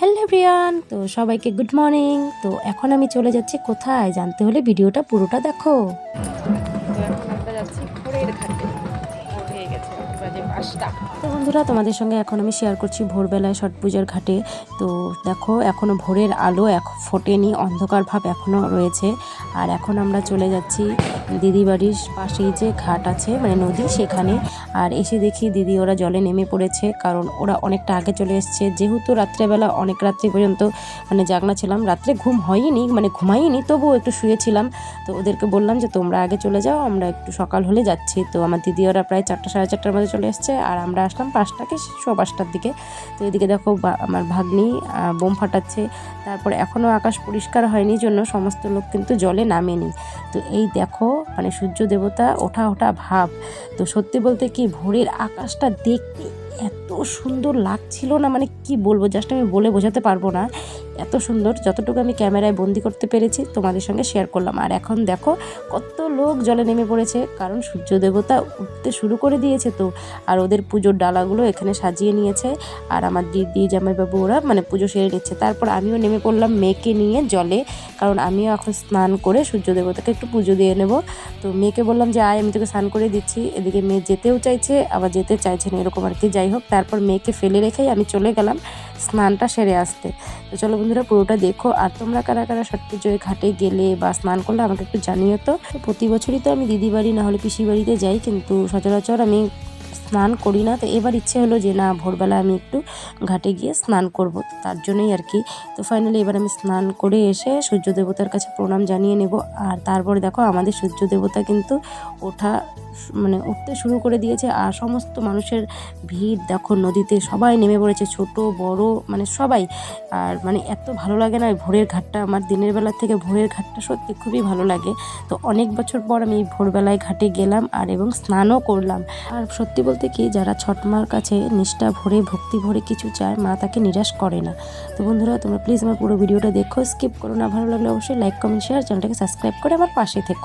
Hello everyone, তো সবাইকে good morning. তো এখন আমি চলে যাচ্ছি কোথায় জানতে হলে ভিডিওটা পুরোটা দেখো। তো এখন আমরা যাচ্ছি ভোরের ঘাটে। ভোর হয়ে গেছে, বাজে 5টা। তো বন্ধুরা, তোমাদের সঙ্গে এখন আমি শেয়ার করছি ভোরবেলায় ছট পূজার ঘাটে। তো দেখো, এখনও ভোরের আলো ফোটেনি, অন্ধকার ভাব এখনও রয়েছে। আর এখন আমরা চলে যাচ্ছি দিদি বাড়ির পাশেই যে ঘাট আছে, মানে নদী, সেখানে। আর এসে দেখি দিদি ওরা জলে নেমে পড়েছে, কারণ ওরা অনেকটা আগে চলে এসছে। যেহেতু রাত্রেবেলা অনেক রাত্রি পর্যন্ত মানে জাগনা ছিলাম, রাত্রে ঘুম হয়নি, মানে ঘুমাইনি, তবুও একটু শুয়েছিলাম। তো ওদেরকে বললাম যে তোমরা আগে চলে যাও, আমরা একটু সকাল হলে যাচ্ছি। তো আমার দিদি ওরা প্রায় 4টা সাড়ে 4টার মধ্যে চলে এসছে, আর আমরা আসলাম 5টা কি 5:15টার দিকে। তো এদিকে দেখো আমার ভাগ্নি বোম ফাটাচ্ছে। তারপরে এখনও আকাশ পরিষ্কার হয়নি জন্য সমস্ত লোক কিন্তু জলে নামেনি। তো এই দেখো, মানে সূর্য দেবতা ওঠা ওঠা ভাব। তো সত্যি বলতে কি, ভোরের আকাশটা দেখতে এত সুন্দর লাগছিল না, মানে কি বলবো, জাস্ট আমি বলে বোঝাতে পারবো না। এত সুন্দর, যতটুকু আমি ক্যামেরায় বন্দি করতে পেরেছি তোমাদের সঙ্গে শেয়ার করলাম। আর এখন দেখো কত লোক জলে নেমে পড়েছে, কারণ সূর্য দেবতা উঠতে শুরু করে দিয়েছে। তো আর ওদের পুজোর ডালাগুলো এখানে সাজিয়ে নিয়েছে, আর আমার দিদি জামাইবাবু ওরা মানে পুজো সেরে নিচ্ছে। তারপর আমিও নেমে পড়লাম মেয়েকে নিয়ে জলে, কারণ আমিও এখন স্নান করে সূর্য দেবতাকে একটু পুজো দিয়ে নেব। তো মেয়েকে বললাম যে আয়, আমি তোকে স্নান করে দিচ্ছি। এদিকে মেয়ে যেতেও চাইছে, আবার যেতে চাইছে না, এরকম আর কি। যাই হোক, তারপর মেয়েকে ফেলে রেখেই আমি চলে গেলাম স্নানটা সেরে আসতে। তো চলো বন্ধুরা, পুরোটা দেখো। আর তোমরা কারা কারা ছট পুজোয় ঘাটে গেলে বা স্নান করলে আমাকে একটু জানিও। তো প্রতি বছরই তো আমি দিদি বাড়ি না হলে পিসি বাড়িতে যাই, কিন্তু সচরাচর আমি স্নান করি না। তো এবার ইচ্ছে হলো যে না, ভোরবেলা আমি একটু ঘাটে গিয়ে স্নান করব, তার জন্যই আর কি। তো ফাইনালি এবার আমি স্নান করে এসে সূর্য দেবতার কাছে প্রণাম জানিয়ে নেব। আর তারপরে দেখো, আমাদের সূর্য দেবতা কিন্তু মানে উঠতে শুরু করে দিয়েছে। আর সমস্ত মানুষের ভিড় দেখো, নদীতে সবাই নেমে পড়েছে, ছোট বড় মানে সবাই। আর মানে এত ভালো লাগে না ভোরের ঘাটটা, আমার দিনের বেলা থেকে ভোরের ঘাটটা সত্যি খুবই ভালো লাগে। তো অনেক বছর পর আমি ভোরবেলায় ঘাটে গেলাম আর এবং স্নানও করলাম। আর সত্যি বলতে কি, যারা ছট মার কাছে নিষ্ঠা ভরে ভক্তি ভরে কিছু চায়, মা তাকে নিরাশ করে না। তো বন্ধুরা, তোমরা প্লিজ আমার পুরো ভিডিওটা দেখো, স্কিপ করো না। ভালো লাগলে অবশ্যই লাইক কমেন্ট শেয়ার, চ্যানেলটাকে সাবস্ক্রাইব করে আমার পাশে থেকো।